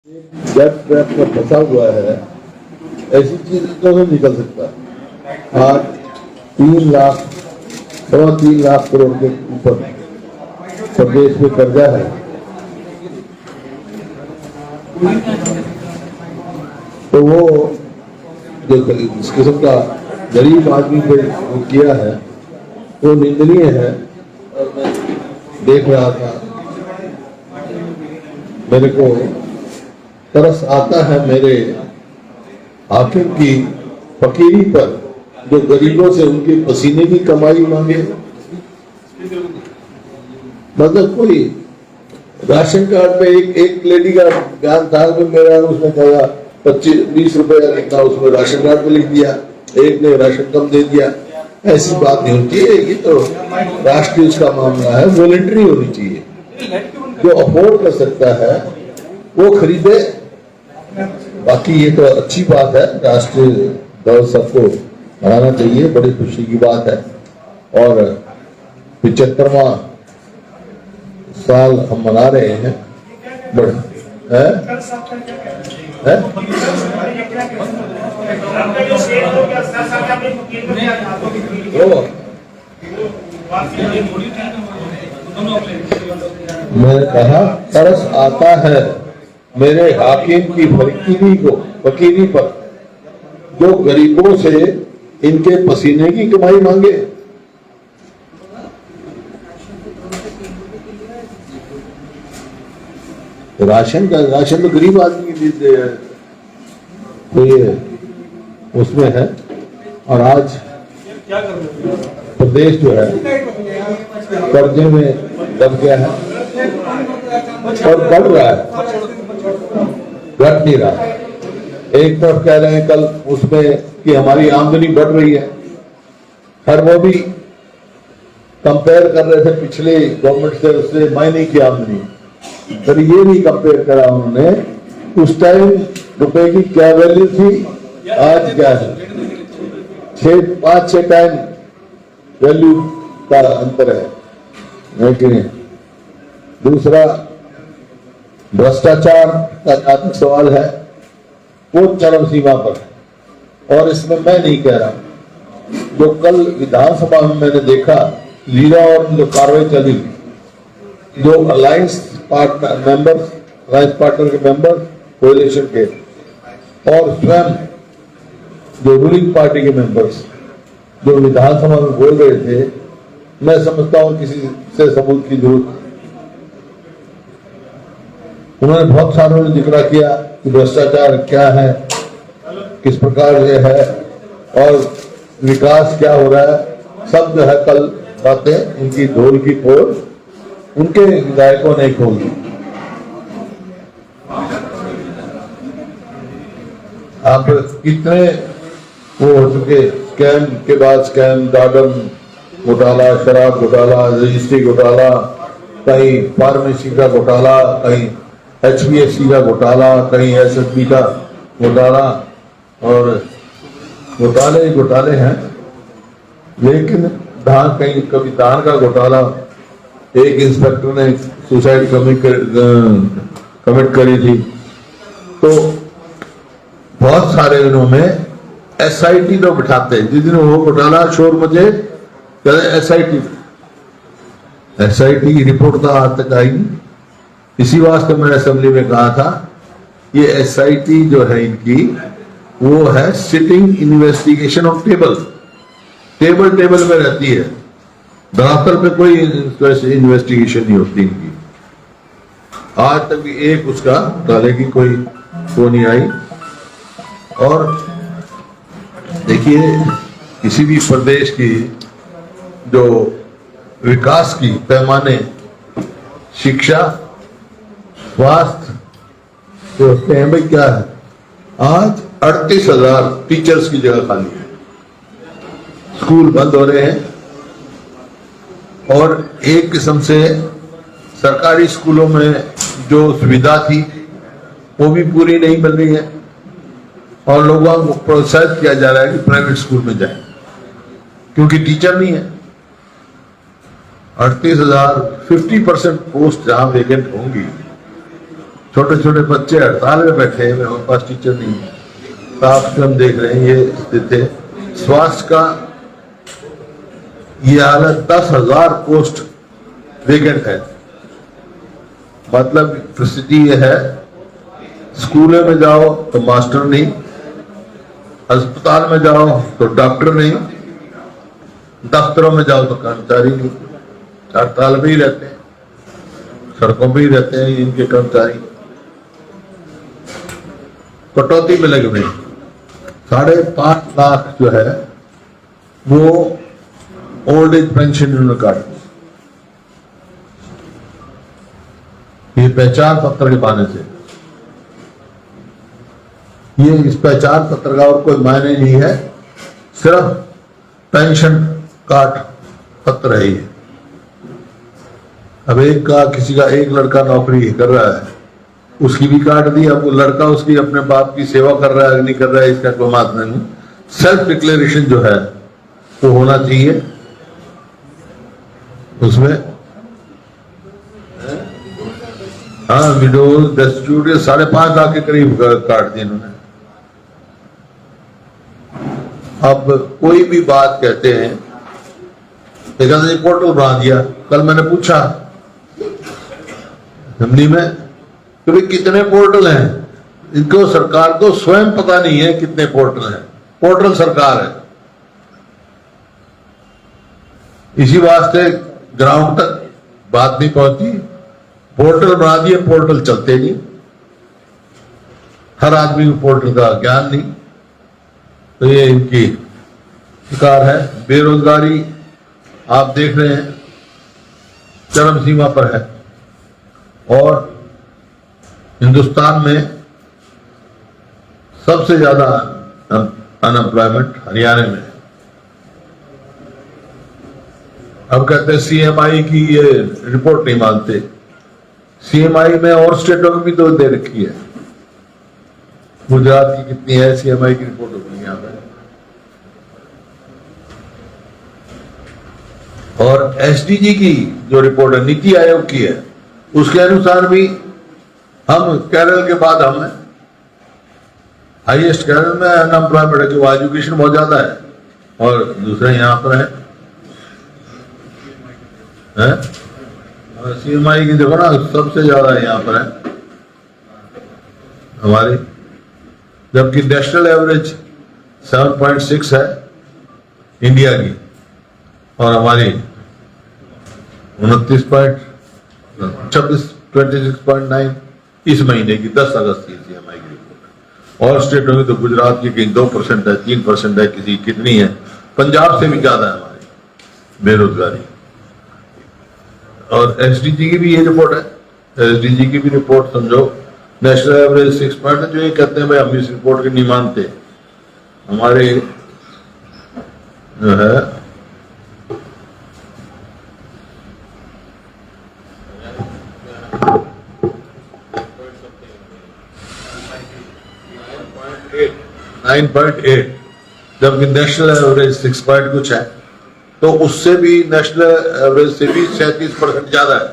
Debt trap में फंसा हुआ है, ऐसी चीज तो नहीं निकल सकता। आज 3 लाख करोड़ के ऊपर प्रदेश में कर्जा है। तो वो जो इस किस्म का गरीब आदमी पे वो किया है वो निंदनीय है। और मैं देख रहा था, मेरे को तरस आता है मेरे हाकिम की फकीरी पर, जो गरीबों से उनके पसीने की कमाई मांगे। मतलब कोई राशन कार्ड पे एक लेडी का बयान था कि मेरा उसने कहा 25-20 रुपए लिखा, उसमें राशन कार्ड पे लिख दिया, एक ने राशन कम दे दिया। ऐसी बात नहीं होती है, ये तो राष्ट्रीय उसका मामला है, वॉलंटरी होनी चाहिए। जो अफोर्ड कर सकता है वो खरीदे। बाकी ये तो अच्छी बात है, राष्ट्रीय दौड़ सबको मनाना चाहिए, बड़ी खुशी की बात है। और 75वां साल हम मना रहे हैं। बड़े मैंने कहा तरस आता है मेरे हाकिम की फकीरी पर, जो गरीबों से इनके पसीने की कमाई मांगे। राशन तो गरीब आदमी की दे है, तो ये उसमें है। और आज प्रदेश जो है कर्जे में दब गया है और बढ़ रहा है, घट नहीं रहा। एक तरफ कह रहे हैं कल उसमें कि हमारी आमदनी बढ़ रही है, हर वो भी कंपेयर कर रहे थे पिछले गवर्नमेंट से, उससे महीने की आमदनी। पर ये नहीं कंपेयर करा उन्होंने उस टाइम रुपए की क्या वैल्यू थी, आज क्या है। 5-6 टाइम वैल्यू का अंतर है। लेकिन दूसरा भ्रष्टाचार का आर्थिक सवाल है, वो चरम सीमा पर। और इसमें मैं नहीं कह रहा, जो कल विधानसभा में मैंने देखा लीला और जो कार्रवाई चली, जो अलायंस पार्टनर के मेंबर कोalition के और स्वयं जो रूलिंग पार्टी के मेंबर्स जो विधानसभा में बोल रहे थे, मैं समझता हूं किसी से सबूत की जरूरत। उन्होंने बहुत सारों ने जिक्र किया कि भ्रष्टाचार क्या है, किस प्रकार से है और विकास क्या हो रहा है। सब जो है कल बातें इनकी ढोल की पोल उनके विधायकों ने खोल दी। आप कितने वो हो चुके, स्कैम के बाद स्कैम, गार्डन घोटाला, शराब घोटाला, रजिस्ट्री घोटाला, कहीं फार्मेसी का घोटाला, कहीं HPSC का घोटाला, कहीं SSB का घोटाला। और घोटाले हैं। लेकिन धान, कहीं कभी धान का घोटाला, एक इंस्पेक्टर ने सुसाइड कमिट करी थी। तो बहुत सारे दिनों में SIT तो बिठाते हैं, जिस दिन वो घोटाला शोर मचे कहते SIT की रिपोर्ट तो आज तक आई नहीं। इसी वास्ते मैंने असेंबली में कहा था, ये SIT जो है इनकी, वो है सिटिंग इन्वेस्टिगेशन ऑफ टेबल में रहती है, धरातल पे कोई इन्वेस्टिगेशन नहीं होती इनकी। आज तक भी एक उसका घोटाले की कोई वो नहीं आई। और देखिए, किसी भी प्रदेश की जो विकास की पैमाने, शिक्षा, स्वास्थ्य जो होते हैं, भाई क्या है, आज 38,000 टीचर्स की जगह खाली है, स्कूल बंद हो रहे हैं। और एक किस्म से सरकारी स्कूलों में जो सुविधा थी वो भी पूरी नहीं मिल रही है, और लोगों को प्रोत्साहित किया जा रहा है कि प्राइवेट स्कूल में जाएं, क्योंकि टीचर नहीं है। 38,000, 50% पोस्ट जहां वेकेंट होंगी छोटे छोटे बच्चे हड़ताल में बैठे हैं, हमारे पास टीचर नहीं है। साफ से हम देख रहे हैं ये स्थिति है। स्वास्थ्य का ये हालत, 10,000 पोस्ट वेकेंट है। मतलब परिस्थिति ये है, स्कूलों में जाओ तो मास्टर नहीं, अस्पताल में जाओ तो डॉक्टर नहीं, दफ्तरों में जाओ तो कर्मचारी नहीं। हड़ताल में ही रहते हैं, सड़कों पे ही रहते हैं इनके कर्मचारी। कटौती में लगे हुए 5.5 लाख जो है वो ओल्ड एज पेंशन इन्होंने काट दी। ये पहचान पत्र के बहाने से, ये इस पहचान पत्र का और कोई मायने नहीं है, सिर्फ पेंशन कार्ड पत्र है ये। अब किसी का एक लड़का नौकरी कर रहा है, उसकी भी काट दी। अब वो लड़का उसकी अपने बाप की सेवा कर रहा है नहीं कर रहा है इसका कोई मतलब नहीं। सेल्फ डिक्लेरेशन जो है वो होना चाहिए उसमें। हाँ, विडोज डेस्टिट्यूट 5.5 लाख के करीब काट दी इन्होंने। अब कोई भी बात कहते हैं, देखा था पोर्टल बना दिया। कल मैंने पूछा असेंबली में कि भाई कितने पोर्टल हैं, इनको सरकार को स्वयं पता नहीं है कितने पोर्टल हैं। पोर्टल सरकार है, इसी वास्ते ग्राउंड तक बात नहीं पहुंची। पोर्टल बना दिए, पोर्टल चलते नहीं, हर आदमी को पोर्टल का ज्ञान नहीं। तो ये इनकी शिकार है। बेरोजगारी आप देख रहे हैं चरम सीमा पर है, और हिंदुस्तान में सबसे ज्यादा अनएम्प्लॉयमेंट हरियाणा में है। अब कहते हैं सीएमआई की ये रिपोर्ट नहीं मानते। सीएमआई में और स्टेटों की भी तो दे रखी है। गुजरात की कितनी है सीएमआई की रिपोर्ट होगी यहाँ पे। और एसडीजी की जो रिपोर्ट है, नीति आयोग की है, उसके अनुसार भी हम केरल के बाद हम हाईएस्ट केरल में अनएम्प्लॉयमेंट है, कि वो एजुकेशन बहुत ज्यादा है, और दूसरे यहाँ पर है सीएमआई की देखो ना, सबसे ज्यादा यहाँ पर है हमारी, जबकि नेशनल एवरेज 7.6 है इंडिया की, और हमारी 26.9 इस महीने की 10 अगस्त की सीएमआई की रिपोर्ट। और स्टेटों में तो गुजरात की कहीं 2% है, 3% है, किसी कितनी है, पंजाब से भी ज्यादा है हमारी बेरोजगारी। और एसडीजी की भी ये रिपोर्ट है। एसडीजी की भी रिपोर्ट समझो, नेशनल एवरेज 6 जो ये कहते हैं भाई हम इस रिपोर्ट के नहीं मानते, हमारे जो है 9.8, जबकि नेशनल एवरेज 6 कुछ है। तो उससे भी नेशनल एवरेज से भी 37% ज्यादा है,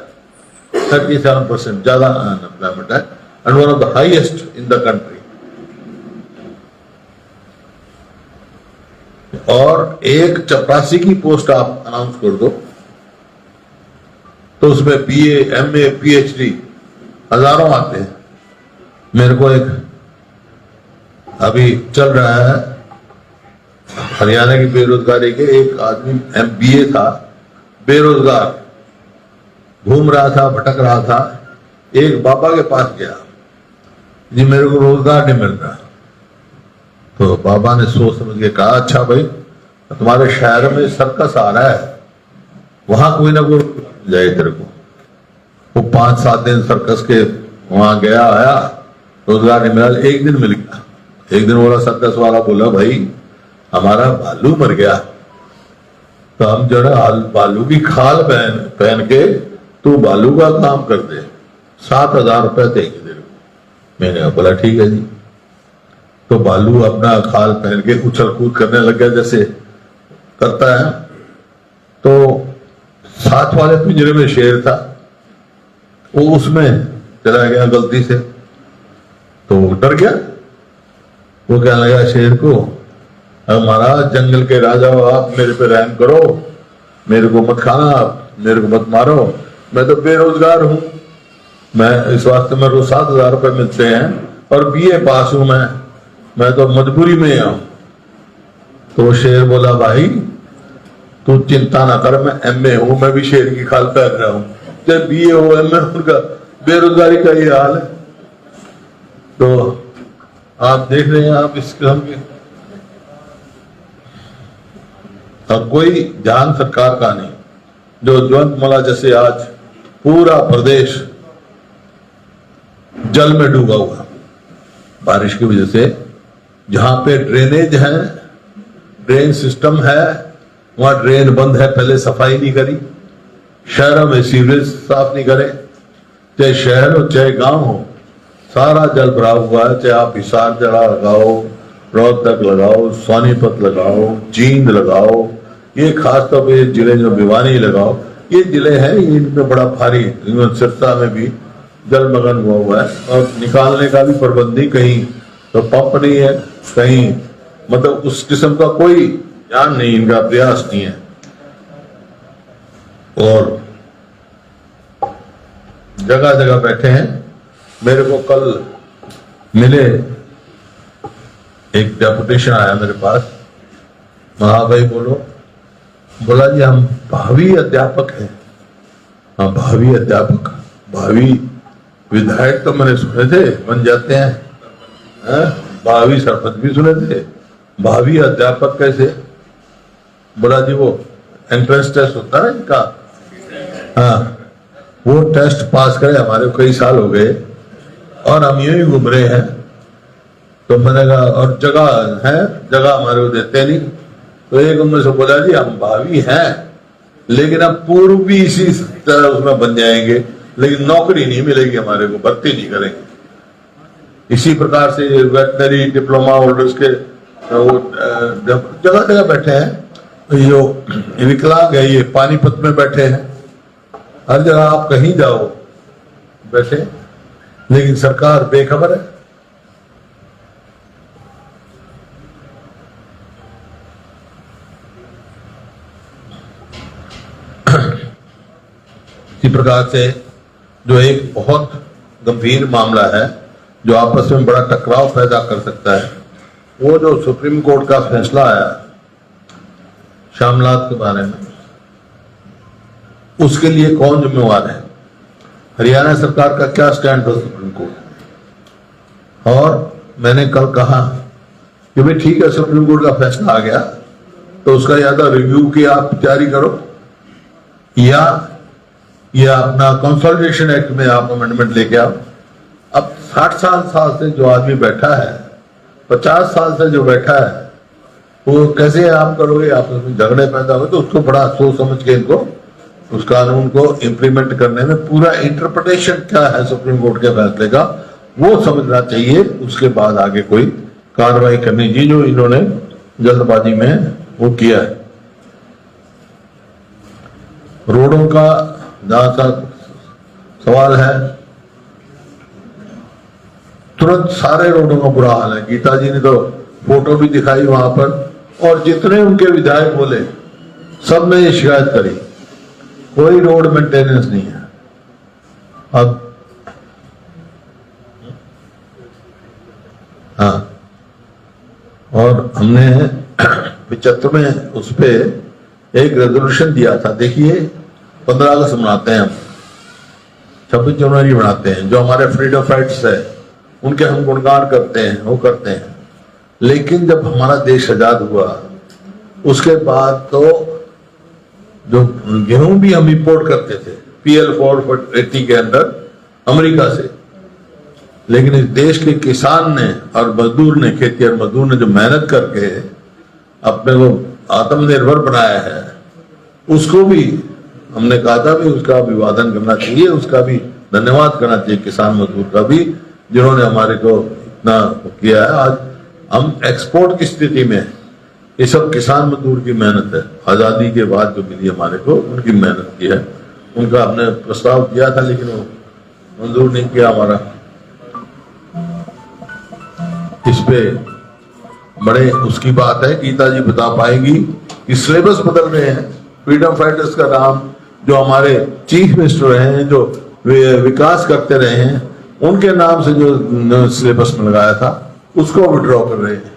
37% ज्यादा अनएम्प्लॉयमेंट है, and one of the highest in the country. और एक चपरासी की पोस्ट आप अनाउंस कर दो तो उसमें बीए, एमए, पीएचडी हजारों आते हैं। मेरे को एक अभी चल रहा है हरियाणा की बेरोजगारी के, एक आदमी बीए था, बेरोजगार घूम रहा था, भटक रहा था, एक बाबा के पास गया, जी मेरे को रोजगार नहीं मिल रहा। तो बाबा ने सोच समझ के कहा, अच्छा भाई तुम्हारे शहर में सर्कस आ रहा है, वहां कोई ना कोई जाए तेरे को। वो 5-7 दिन सर्कस के वहां गया, आया, रोजगार नहीं मिला। एक दिन मिल गया। एक दिन बोला सर्कस वाला, बोला भाई हमारा भालू मर गया, तो हम जो है भालू की खाल पहन के तू भालू का काम कर दे, 7,000 रुपए देंगे तेरे को। मैंने बोला ठीक है जी। तो भालू अपना खाल पहन के उछल कूद करने लग गया जैसे करता है। तो साथ वाले पिंजरे में शेर था, वो उसमें चला गया गलती से, तो वो डर गया। वो कहने लगा शेर को, महाराज जंगल के राजा हो आप, मेरे पे रहम करो, मेरे को मत खाना, आप मेरे को मत मारो, मैं तो बेरोजगार हूं, मैं इस वास्ते मेरे को 7,000 रुपए मिलते हैं और BA पास हूं, मैं तो मजबूरी में हूं। तो शेर बोला भाई तू चिंता ना कर, मैं MA हूं, मैं भी शेर की खाल पहन रहा हूं, जब BA हो MA उनका बेरोजगारी का ये हाल है। तो आप देख रहे हैं आप इस किस्म के, अब कोई ध्यान सरकार का नहीं। जो ज्वंतमाला जैसे आज पूरा प्रदेश जल में डूबा हुआ बारिश की वजह से, जहां पे ड्रेनेज है, ड्रेन सिस्टम है, वहां ड्रेन बंद है, पहले सफाई नहीं करी, शहरों में सीवरेज साफ नहीं करे, चाहे शहर हो चाहे गांव हो, सारा जल भरा हुआ है। चाहे आप हिसार जला लगाओ, रोहतक लगाओ, सोनीपत लगाओ, जींद लगाओ, ये खासतौर पे जिले जो भिवानी लगाओ, ये जिले हैं, इनमें बड़ा भारी, सिरसा में भी जलमग्न हुआ है और निकालने का भी प्रबंध नहीं, कहीं तो पंप नहीं है, कहीं मतलब उस किस्म का कोई ध्यान नहीं, इनका प्रयास नहीं है। और जगह जगह बैठे हैं। मेरे को कल मिले, एक डेपुटेशन आया मेरे पास, हाँ भाई बोलो, बोला जी हम भावी अध्यापक हैं। हाँ भावी अध्यापक, भावी विधायक तो मैंने सुने थे बन जाते हैं, भावी सरपंच भी सुने थे, भावी अध्यापक कैसे? बोला जी वो एंट्रेंस टेस्ट होता है इनका, हाँ वो टेस्ट पास करे, हमारे कई साल हो गए और हम यूं ही घूम रहे हैं। तो मैंने कहा और जगह है, जगह हमारे को देते नहीं। तो एक उनमें से बोला जी हम भावी हैं, लेकिन अब पूर्व भी इसी तरह उसमें बन जाएंगे, लेकिन नौकरी नहीं मिलेगी हमारे को, भर्ती नहीं करेंगे। इसी प्रकार से वेटनरी डिप्लोमा होल्डर्स के जगह जगह बैठे हैं। जो विकलांग है ये पानीपत में बैठे हैं, हर जगह आप कहीं जाओ बैठे, लेकिन सरकार बेखबर है। इसी प्रकार से जो एक बहुत गंभीर मामला है जो आपस में बड़ा टकराव पैदा कर सकता है, वो जो सुप्रीम कोर्ट का फैसला आया श्यामलाल के बारे में, उसके लिए कौन जिम्मेवार है? हरियाणा सरकार का क्या स्टैंड था सुप्रीम कोर्ट? और मैंने कल कहा कि भाई ठीक है सुप्रीम कोर्ट का फैसला आ गया तो उसका या तो रिव्यू की आप तैयारी करो, या अपना कंसोलिडेशन एक्ट में आप अमेंडमेंट लेके आओ। अब 60 साल से जो आदमी बैठा है, 50 साल से जो बैठा है, वो कैसे आप करोगे? आपस में झगड़े पैदा हुए तो उसको बड़ा सोच समझ के इनको उस कानून को इम्प्लीमेंट करने में पूरा इंटरप्रिटेशन क्या है सुप्रीम कोर्ट के फैसले का, वो समझना चाहिए। उसके बाद आगे कोई कार्रवाई करनी चाहिए, जो इन्होंने जल्दबाजी में वो किया है। रोडों का जहां तक सवाल है, तुरंत सारे रोडों का बुरा हाल है। गीता जी ने तो फोटो भी दिखाई वहां पर, और जितने उनके विधायक बोले सब ने ये शिकायत करी, कोई रोड मेंटेनेंस नहीं है। अब हाँ, और हमने 75वें उस पे एक रेजोल्यूशन दिया था। देखिए 15 अगस्त मनाते हैं हम, 26 जनवरी मनाते हैं, जो हमारे फ्रीडम फाइटर्स है उनके हम गुणगान करते हैं, वो करते हैं। लेकिन जब हमारा देश आजाद हुआ उसके बाद तो जो गेहूं भी हम इंपोर्ट करते थे PL 480 के अंदर अमेरिका से, लेकिन इस देश के किसान ने और मजदूर ने, खेती और मजदूर ने जो मेहनत करके अपने को आत्मनिर्भर बनाया है, उसको भी हमने कहा था भी उसका अभिवादन करना चाहिए, उसका भी धन्यवाद करना चाहिए किसान मजदूर का भी, जिन्होंने हमारे को इतना किया है। आज हम एक्सपोर्ट की स्थिति में है, ये सब किसान मजदूर की मेहनत है। आजादी के बाद जो मिली हमारे को, उनकी मेहनत की है। उनका हमने प्रस्ताव दिया था, लेकिन वो मंजूर नहीं किया हमारा। इस पे बड़े उसकी बात है, गीता जी बता पाएंगी कि सिलेबस बदल रहे हैं। फ्रीडम फाइटर्स का नाम, जो हमारे चीफ मिनिस्टर रहे हैं, जो विकास करते रहे हैं, उनके नाम से जो सिलेबस में लगाया था उसको विड्रॉ कर रहे हैं।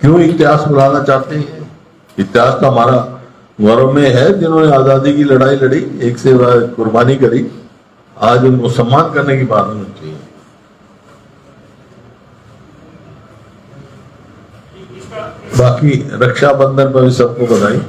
क्यों इतिहास बुलाना चाहते हैं? इतिहास तो हमारा गौरव में है, जिन्होंने आजादी की लड़ाई लड़ी, एक से कुर्बानी करी, आज उनको सम्मान करने की बात होनी चाहिए। बाकी रक्षाबंधन पर भी सबको बधाई।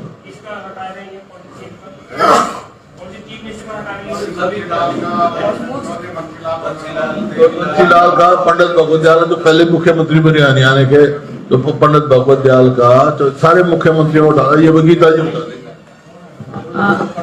बंसीलाल का पंडित भगवत दयाल तो पहले मुख्यमंत्री बने हरियाणा के, तो पंडित भगवत दयाल का तो सारे मुख्यमंत्रियों को डाला। ये गीता जी बता दें।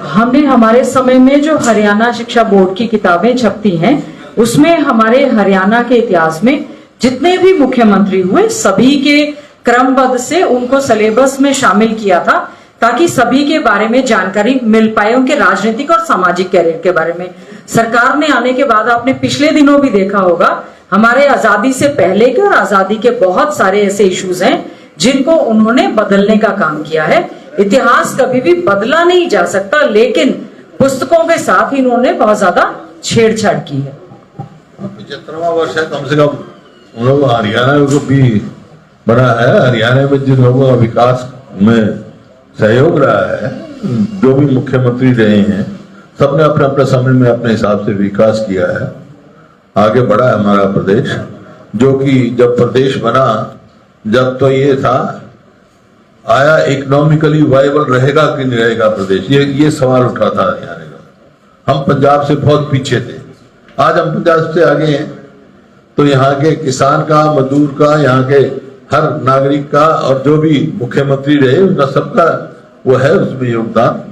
हमने हमारे समय में जो हरियाणा शिक्षा बोर्ड की किताबें छपती हैं, उसमें हमारे हरियाणा के इतिहास में जितने भी मुख्यमंत्री हुए सभी के क्रमबद्ध से उनको सिलेबस में शामिल किया था, ताकि सभी के बारे में जानकारी मिल पाए, उनके राजनीतिक और सामाजिक कैरियर के बारे में। सरकार ने आने के बाद आपने पिछले दिनों भी देखा होगा, हमारे आजादी से पहले के और आजादी के बहुत सारे ऐसे इश्यूज हैं जिनको उन्होंने बदलने का काम किया है। इतिहास कभी भी बदला नहीं जा सकता, लेकिन पुस्तकों के साथ ही इन्होंने बहुत ज्यादा छेड़छाड़ की है। 75वां वर्ष है कम से कम, उन लोग हरियाणा को भी बना है। हरियाणा में जिन लोगों का विकास में सहयोग रहा है, जो भी मुख्यमंत्री रहे हैं, सबने अपने अपने समय में अपने हिसाब से विकास किया है, आगे बढ़ा है हमारा प्रदेश। जो कि जब प्रदेश बना, जब तो ये था आया इकोनॉमिकली वायबल रहेगा कि नहीं रहेगा प्रदेश, ये सवाल उठा था हरियाणा का। हम पंजाब से बहुत पीछे थे, आज हम पंजाब से आगे हैं। तो यहाँ के किसान का, मजदूर का, यहाँ के हर नागरिक का और जो भी मुख्यमंत्री रहे उनका सबका वो है उसमें योगदान।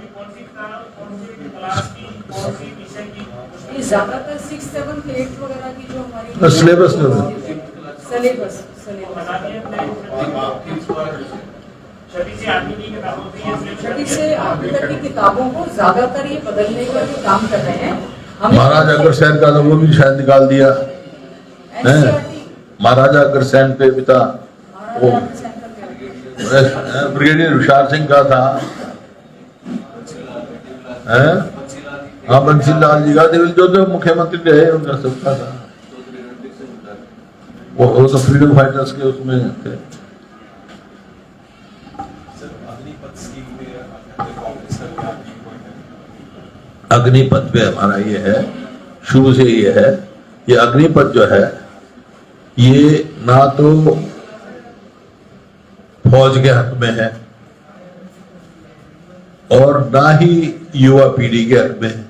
ज्यादातर 6, 7, 8 वगैरह की जो हमारी सिलेबस छठी से आगे तक की किताबों को ज्यादातर ये बदलने का जो काम कर रहे हैं। महाराजा अग्रसेन का तो वो भी शायद निकाल दिया है। महाराजा अग्रसेन पे भी था वो, ब्रिगेडियर विशाल सिंह का था, हाँ बंसीलाल जी का, जो मुख्यमंत्री रहे उनका सबका था। वो तो फ्रीडम फाइटर्स के उसमें थे। अग्निपथ पे हमारा ये है, शुरू से ये है। ये अग्निपथ जो है, ये ना तो फौज के हक में है और ना ही युवा पीढ़ी के हक में है।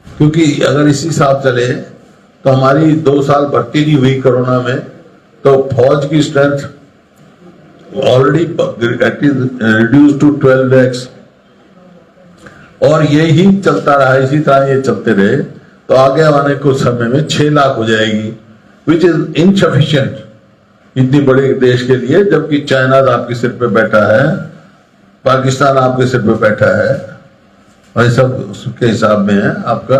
क्योंकि अगर इसी हिसाब चले तो हमारी 2 साल भर्ती नहीं हुई कोरोना में, तो फौज की strength already reduce to 12 lakhs, और यही चलता रहा, इसी तरह ये चलते रहे तो आगे आने कुछ समय में 6 लाख हो जाएगी, विच इज इनसफिशिएंट इतनी बड़े देश के लिए। जबकि चाइना आपके सिर पे बैठा है, पाकिस्तान आपके सिर पे बैठा है, और सब उसके हिसाब में है आपका।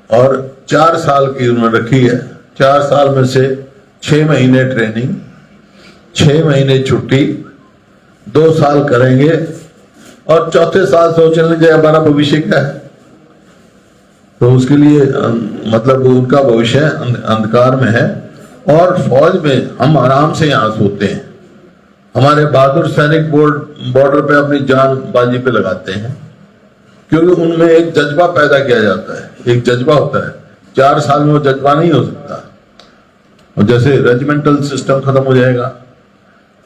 और 4 साल की उन्होंने रखी है। 4 साल में से 6 महीने ट्रेनिंग, 6 महीने छुट्टी, 2 साल करेंगे और चौथे साल सोचने लगे हमारा भविष्य क्या है। तो उसके लिए मतलब उनका भविष्य अंधकार में है। और फौज में हम आराम से यहाँ सोते हैं, हमारे बहादुर सैनिक बॉर्डर पे अपनी जान बाजी पे लगाते हैं, क्योंकि उनमें एक जज्बा पैदा किया जाता है, एक जज्बा होता है। 4 साल में वो जज्बा नहीं हो सकता। और जैसे रेजिमेंटल सिस्टम खत्म हो जाएगा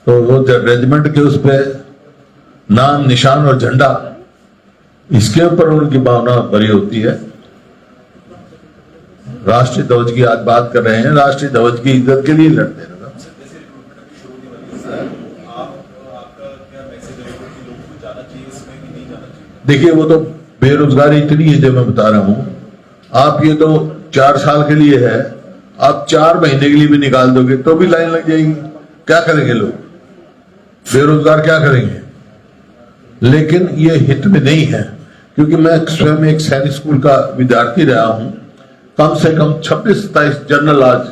तो वो रेजिमेंट के उस पे नाम, निशान और झंडा, इसके ऊपर उनकी भावना भरी होती है। राष्ट्रीय ध्वज की आज बात कर रहे हैं, राष्ट्रीय ध्वज की इज्जत के लिए लड़ते हैं। देखिए वो तो बेरोजगारी इतनी है जो मैं बता रहा हूं। आप ये तो 4 साल के लिए है, आप 4 महीने के लिए भी निकाल दोगे तो भी लाइन लग जाएगी। क्या करेंगे लोग? बेरोजगार क्या करेंगे? लेकिन ये हित में नहीं है, क्योंकि मैं स्वयं एक सैनिक स्कूल का विद्यार्थी रहा हूं, कम से कम 26-27 जनरल आज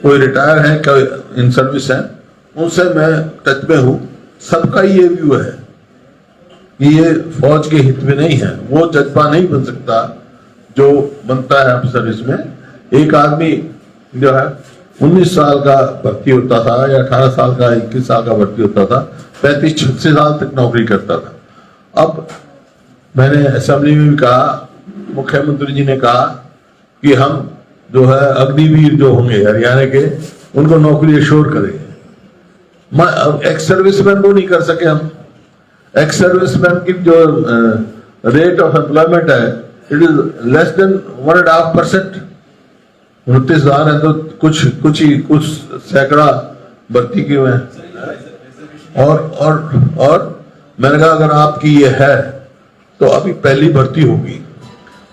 कोई रिटायर हैं, कोई इन सर्विस हैं, उनसे मैं टच में हूं। सबका ये व्यू है कि ये फौज के हित में नहीं है, वो जज्बा नहीं बन सकता जो बनता है सर्विस में। एक आदमी जो है 19 साल का भर्ती होता था या 18 साल का, 21 साल का भर्ती होता था, 35-36 साल तक नौकरी करता था। अब मैंने असेंबली में भी कहा, मुख्यमंत्री जी ने कहा कि हम जो है अग्निवीर जो होंगे हरियाणा के, उनको नौकरी एश्योर करेंगे। एक्स सर्विसमैन को नहीं कर सके हम। एक्स सर्विसमैन की जो रेट ऑफ एम्प्लॉयमेंट है, इट इज लेस देन 1.5%। 29,000 है तो कुछ सैकड़ा भर्ती किए हुए हैं। और मैंने कहा अगर आपकी ये है तो अभी पहली भर्ती होगी।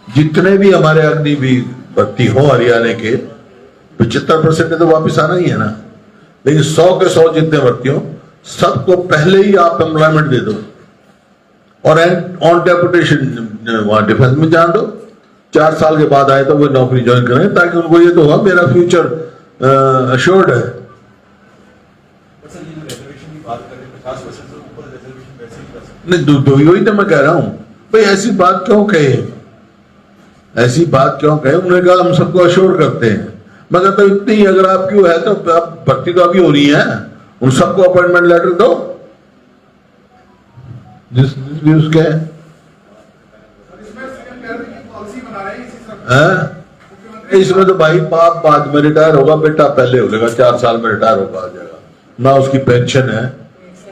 जितने भी हमारे अग्निवीर भर्ती हो हरियाणा के, 75% तो वापिस आना ही है ना, लेकिन 100 के 100 जितने भर्ती हो, सबको पहले ही आप एम्प्लॉयमेंट दे दो और ऑन डेपुटेशन वहां डिफेंस में जान दो। 4 साल के बाद आए तो वो नौकरी ज्वाइन करें, ताकि उनको ये तो होगा मेरा फ्यूचर अश्योर्ड है। नहीं, वही तो मैं कह रहा हूं भाई, ऐसी बात क्यों कहे, ऐसी बात क्यों कहे। उन्होंने कहा हम सबको अश्योर करते हैं। मैं कहता हूं इतनी अगर आपकी है तो आप भर्ती तो अभी हो रही है, उन सबको अपॉइंटमेंट लेटर दो जिस व्यूज के इसमें तो भाई बाप बाद में रिटायर होगा, बेटा पहले हो जाएगा, 4 साल में रिटायर होगा आ जाएगा, ना उसकी पेंशन है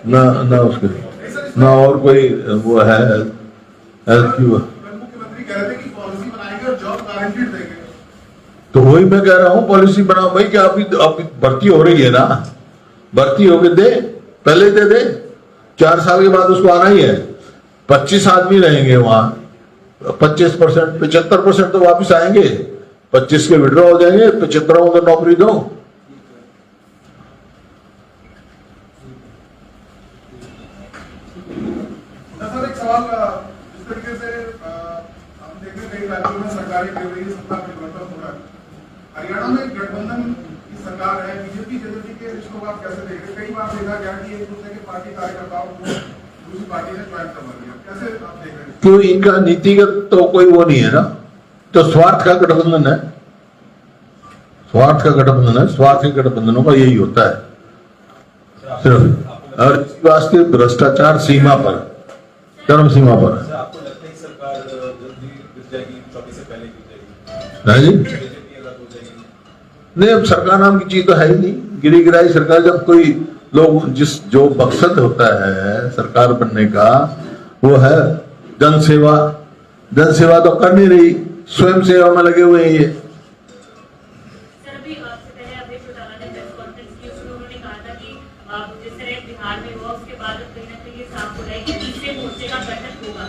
ना उसके ना और कोई वो है मुख्यमंत्री कह रहे थे कि पॉलिसी बनाएंगे और जॉब गारंटीड देंगे। तो वही मैं कह रहा हूं पॉलिसी बनाओ भाई, कि अभी भर्ती हो रही है ना, भर्ती होके दे, पहले दे 4 साल के बाद उसको आना ही है। 25 आदमी रहेंगे वहां, 25%, 75% तो वापिस आएंगे, 25 के विड्रॉ हो जाएंगे, 75 को नौकरी दो। सर एक सवाल, जिस तरीके से हम देख रहे कई राज्यों में सरकारें गिर रही है, सत्ता परिवर्तन हो रहा है, हरियाणा में गठबंधन की सरकार है, बीजेपी जेजेपी के रिश्तों को आप कैसे देख रहे हैं? कई बार देखा गया कि एक दूसरे के पार्टी कार्यकर्ताओं को दूसरी पार्टी ने ज्वाइन करवा दिया, कैसे आप देख रहे हैं? क्यों, इनका नीतिगत तो कोई वो नहीं है ना, तो स्वार्थ का गठबंधन है, स्वार्थ का गठबंधन है। स्वार्थ के गठबंधनों का यही होता है सिर्फ, और इस वास्ते भ्रष्टाचार सीमा पर, चरम सीमा पर। आपको लगता है कि सरकार जल्दी गिर जाएगी, 24 से पहले गिर जाएगी? है जी, बीजेपी अलग हो जाएगी? नहीं, अब सरकार नाम की चीज तो है ही नहीं। गिरी गिराई सरकार, जब कोई लोग जो मकसद होता है सरकार बनने का वो है जनसेवा, जनसेवा तो कर नहीं रही, स्वयं सेवा में लगे हुए हैं ये। सर अभी आपसे पहले अभय चौटाला ने प्रेस कॉन्फ्रेंस की, उसमें उन्होंने कहा था कि जिस तरह बिहार में हुआ उसके बाद कहीं ना कहीं साफ हो रहा है कि तीसरे मोर्चे का गठन होगा।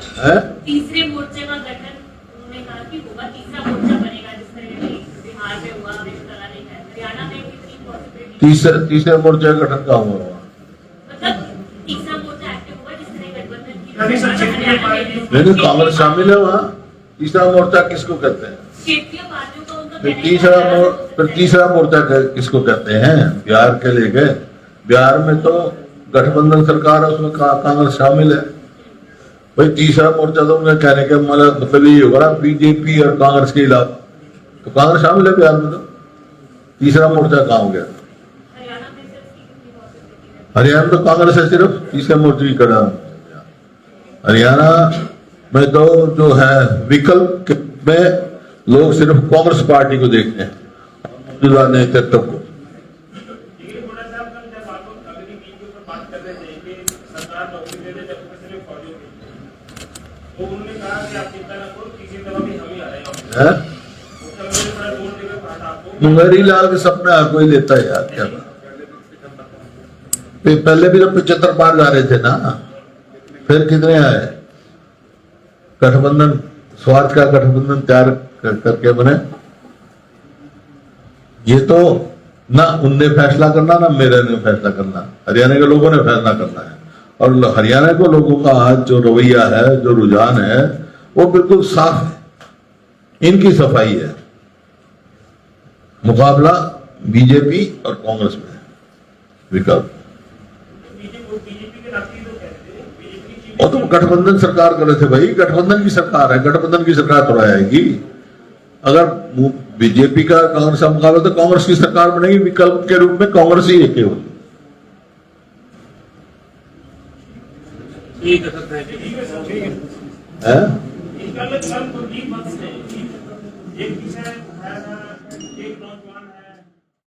तीसरे मोर्चे का गठन उन्होंने कहा कि होगा, तीसरा मोर्चा बनेगा, जिस तरह बिहार में हुआ अभय चौटाला ने कहा। हरियाणा में कितनी पॉसिबिलिटी, तीसरे मोर्चे का गठन का हुआ, मतलब तीसरा मोर्चा एक्टिव होगा जिस तरह गठबंधन की लेकिन कांग्रेस शामिल है वहाँ। तीसरा मोर्चा किसको कहते हैं? क्षेत्रीय पार्टियों का उनका फिर कहना है फिर तीसरा मोर्चा किसको कहते हैं? बिहार के लिए गए, बिहार में तो गठबंधन सरकार है, उसमें कांग्रेस शामिल है। भाई तीसरा मोर्चा तो उनके कहने का मतलब यही होगा ना, बीजेपी और कांग्रेस के अलावा, तो कांग्रेस शामिल है बिहार में, तो तीसरा मोर्चा कहाँ हो गया? हरियाणा में सिर्फ कितनी पॉसिबिलिटी है? हरियाणा में तो कांग्रेस है, सिर्फ तीसरे मोर्चे की कड़ा। हरियाणा में तो जो है विकल्प में लोग सिर्फ कांग्रेस पार्टी को देखते हैं, नेतृत्व को। मुंगेरी लाल के सपने हर कोई लेता है यार, क्या पहले भी तो 75 पार जा रहे थे ना, फिर कितने आए? गठबंधन, स्वार्थ का गठबंधन तैयार करके बने। ये तो ना उनने फैसला करना ना मेरे ने फैसला करना, हरियाणा के लोगों ने फैसला करना है। और हरियाणा को लोगों का आज जो रवैया है, जो रुझान है, वो बिल्कुल साफ है, इनकी सफाई है। मुकाबला बीजेपी और कांग्रेस में है। विकल्प और तुम गठबंधन सरकार कर रहे थे भाई, गठबंधन की सरकार है, गठबंधन की सरकार तो आएगी। अगर बीजेपी का कांग्रेस का मुकाबला तो कांग्रेस की सरकार बनेगी, विकल्प के रूप में कांग्रेस ही एक होगी। ठीक है सर, ठीक है। है? इनका लक्ष्य 2 विषय है। एक विषय है एक